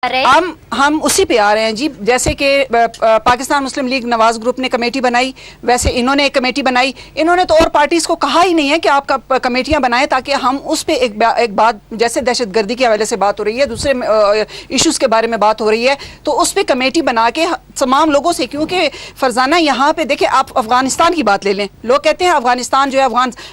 ہم اسی پہ آ رہے ہیں جی. جیسے کہ پاکستان مسلم لیگ نواز گروپ نے کمیٹی بنائی، ویسے انہوں نے ایک کمیٹی بنائی. انہوں نے تو اور پارٹیز کو کہا ہی نہیں ہے کہ آپ کمیٹیاں بنائیں تاکہ ہم اس پہ ایک بات، جیسے دہشت گردی کے حوالے سے بات ہو رہی ہے، دوسرے ایشوز کے بارے میں بات ہو رہی ہے، تو اس پہ کمیٹی بنا کے تمام لوگوں سے. کیونکہ فرزانہ یہاں پہ دیکھیں، آپ افغانستان کی بات لے لیں، لوگ کہتے ہیں افغانستان جو ہے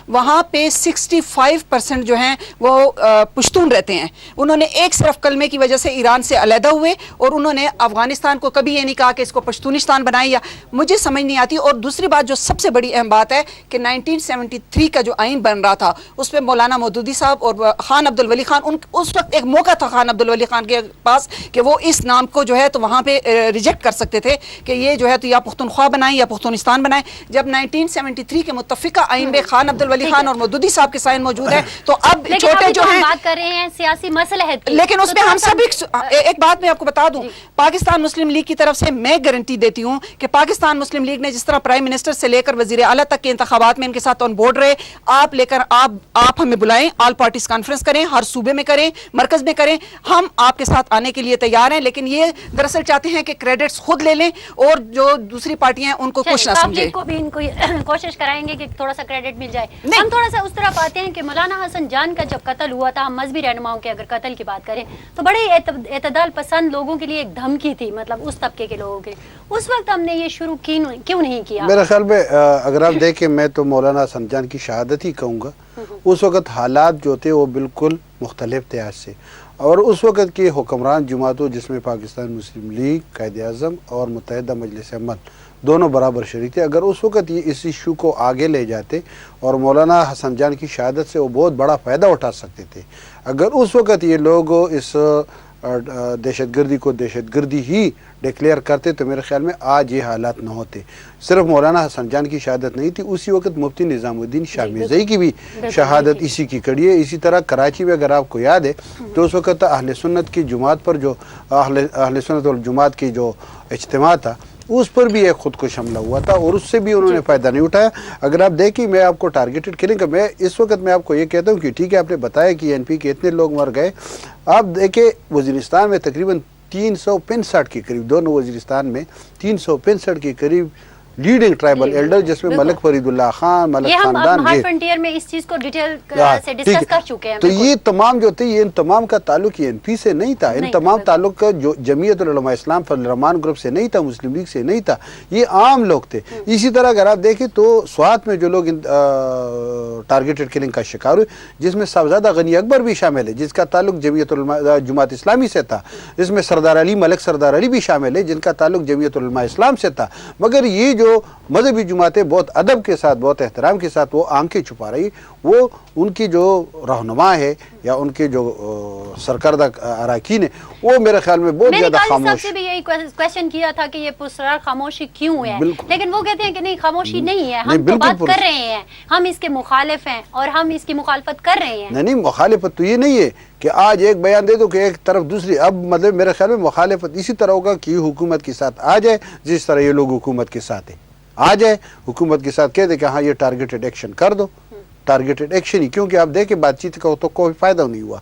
وہاں پہ 65% جو ہیں وہ پشتون رہتے ہیں. انہوں نے ایک صرف کلمے کی وجہ سے ایران سے علیحدہ ہوئے اور انہوں نے افغانستان کو کبھی یہ نہیں کہا کہ اس کو پشتونستان بنائیں. یا مجھے سمجھ نہیں آتی. اور دوسری بات جو سب سے بڑی اہم بات ہے کہ 1973 کا جو آئین بن رہا تھا اس پہ مولانا مودودی صاحب اور خان عبد الولی خان، اس وقت ایک موقع تھا خان عبد الولی خان کے پاس کہ وہ اس نام کو جو ہے تو وہاں پہ ریجیکٹ کر سکتے تھے کہ یہ جو ہے تو یا پختونخوا بنائیں یا پختونستان بنائیں. جب 1973 کے متفقہ آئین میں خان عبد الولی خان اور مودودی صاحب کے سائن موجود ہے تو اب چھوٹے جو ہیں بات کر رہے ہیں سیاسی مسئلہ ہے، لیکن اس پہ ہم سب ایک بات میں آپ کو بتا دوں، پاکستان مسلم لیگ کی طرف سے میں گارنٹی دیتی ہوں کہ پاکستان مسلم لیگ نے جس طرح پرائم منسٹر سے لے کر وزیر اعلیٰ تک کے انتخابات میں ان کے ساتھ آن بورڈ رہے، آپ ہمیں بلائیں، آل پارٹیز کانفرنس کریں، ہر صوبے میں کریں، مرکز میں کریں، ہم آپ کے ساتھ آنے کے لیے تیار ہیں. لیکن یہ دراصل چاہتے ہیں کہ کریڈٹس خود لے لیں اور جو دوسری پارٹیاں ہیں ان کو کچھ نہ سمجھیں. کو بھی ان کو کوشش کرائیں گے کہ تھوڑا سا کریڈٹ مل جائے. ہم تھوڑا سا اس طرح آتے ہیں کہ مولانا حسن جان کا جب قتل ہوا تھا، ہم مذہبی رہنماؤں کے اگر قتل کی بات کریں تو بڑے اعتدال پسند لوگوں کے لیے ایک دھمکی تھی، مطلب اس طبقے کے لوگوں کے لیے. اس وقت ہم نے یہ شروع کیوں نہیں کیا؟ میرے خیال میں اگر آپ دیکھیں، میں تو مولانا حسن جان کی شہادت ہی کہوں گا. اس وقت حالات جو تھے وہ بالکل مختلف تھے آج سے، اور اس وقت کے حکمران جماعتوں جس میں پاکستان مسلم لیگ، قائد اعظم اور متحدہ مجلس امن دونوں برابر شریک تھے. اگر اس وقت یہ اس ایشو کو آگے لے جاتے اور مولانا حسن جان کی شہادت سے وہ بہت بڑا فائدہ اٹھا سکتے تھے. اگر اس وقت یہ لوگ اس دہشت گردی کو دہشت گردی ہی ڈکلیئر کرتے تو میرے خیال میں آج یہ حالات نہ ہوتے. صرف مولانا حسن جان کی شہادت نہیں تھی، اسی وقت مفتی نظام الدین شاہ میرزائی کی بھی شہادت اسی کی کڑی ہے. اسی طرح کراچی میں اگر آپ کو یاد ہے تو اس وقت اہل سنت کی جماعت پر جو اہل سنت والجماعت کی جو اجتماع تھا اس پر بھی ایک خودکش حملہ ہوا تھا اور اس سے بھی انہوں نے فائدہ نہیں اٹھایا. اگر آپ دیکھیں، میں آپ کو ٹارگیٹڈ کریں گا، میں اس وقت میں آپ کو یہ کہتا ہوں کہ ٹھیک ہے آپ نے بتایا کہ این پی کے اتنے لوگ مر گئے. آپ دیکھیں وزیرستان میں تقریباً 365 کے قریب، دونوں وزیرستان میں 365 کے قریب لیڈنگ ٹرائبل ایلڈر، جس میں ملک فرید اللہ خان، ملک خاندان، ہم فرنٹیئر میں اس چیز کو ڈیٹیل سے ڈسکس کر چکے ہیں. تو یہ تمام جو تھے، یہ ان تمام کا تعلق این پی سے نہیں تھا، ان تمام تعلق کا جو جمعیت العلماء اسلام فضل الرحمان گروپ سے نہیں تھا، مسلم لیگ سے نہیں تھا، یہ عام لوگ تھے. اسی طرح اگر آپ دیکھیں تو سوات میں جو لوگ ٹارگیٹڈ کلنگ کا شکار ہوئے، جس میں صاحبزادہ غنی اکبر بھی شامل ہے جس کا تعلق جمعیت العلماء جماعت اسلامی سے تھا، اس میں سردار علی ملک سردار علی بھی شامل ہے جن کا تعلق جمعیت العلماء اسلام سے تھا. مگر یہ جو مذہبی جماعتیں بہت ادب کے ساتھ، بہت احترام کے ساتھ وہ آنکھیں چھپا رہی، وہ ان کی جو رہنما ہے یا ان کے جو سرکردہ اراکین ہے وہ میرے خیال میں بہت زیادہ خاموش. میں نے سے بھی یہی کویسچن کیا تھا کہ یہ پرسرار خاموشی کیوں ہے، لیکن وہ کہتے ہیں کہ نہیں، خاموشی نہیں ہے، ہم تو بات کر رہے ہیں، ہم اس کے مخالف ہیں اور ہم اس کی مخالفت کر رہے ہیں. نہیں، مخالفت تو یہ نہیں ہے کہ آج ایک بیان دے دو کہ ایک طرف دوسری. اب مطلب میرے خیال میں مخالفت اسی طرح ہوگا کہ حکومت کے ساتھ آ جائے جس طرح یہ لوگ حکومت کے ساتھ ہیں، آ جائے حکومت کے ساتھ کہہ دے کہ ہاں یہ ٹارگیٹڈ ایکشن کر دو. ٹارگیٹڈ ایکشن ہی، کیونکہ آپ دیکھیں بات چیت کا تو کوئی فائدہ نہیں ہوا،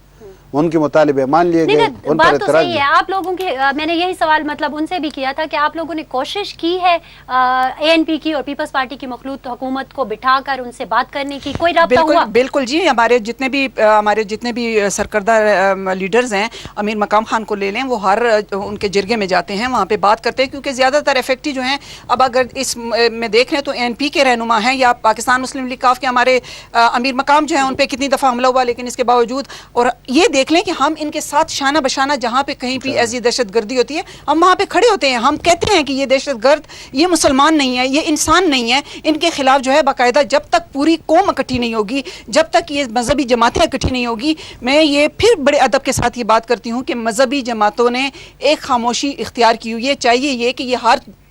ان کے مطالبے مان لیے گئے، ان پر اعتراض. آپ لوگوں کے میں نے یہی سوال مطلب ان سے بھی کیا تھا کہ آپ لوگوں نے کوشش کی ہے اے این پی کی اور پیپلز پارٹی کی مخلوط حکومت کو بٹھا کر ان سے بات کرنے کی؟ کوئی رابطہ ہوا؟ بالکل جی. ہمارے جتنے بھی سرکردہ لیڈرز ہیں، امیر مقام خان کو لے لیں، وہ ہر ان کے جرگے میں جاتے ہیں، وہاں پہ بات کرتے ہیں، کیونکہ زیادہ تر افیکٹو جو ہیں. اب اگر اس میں دیکھ رہے ہیں تو اے این پی کے رہنما ہیں یا پاکستان مسلم لیگ کاف کے ہمارے امیر مقام جو ہیں، ان پہ کتنی دفعہ حملہ ہوا، لیکن اس کے باوجود. اور یہ دیکھ لیں کہ ہم ان کے ساتھ شانہ بشانہ جہاں پہ کہیں بھی ایسی دہشت گردی ہوتی ہے ہم وہاں پہ کھڑے ہوتے ہیں. ہم کہتے ہیں کہ یہ دہشت گرد، یہ مسلمان نہیں ہے، یہ انسان نہیں ہے. ان کے خلاف جو ہے باقاعدہ جب تک پوری قوم اکٹھی نہیں ہوگی، جب تک یہ مذہبی جماعتیں اکٹھی نہیں ہوگی. میں یہ پھر بڑے ادب کے ساتھ یہ بات کرتی ہوں کہ مذہبی جماعتوں نے ایک خاموشی اختیار کی ہوئی ہے. چاہیے یہ کہ یہ ہر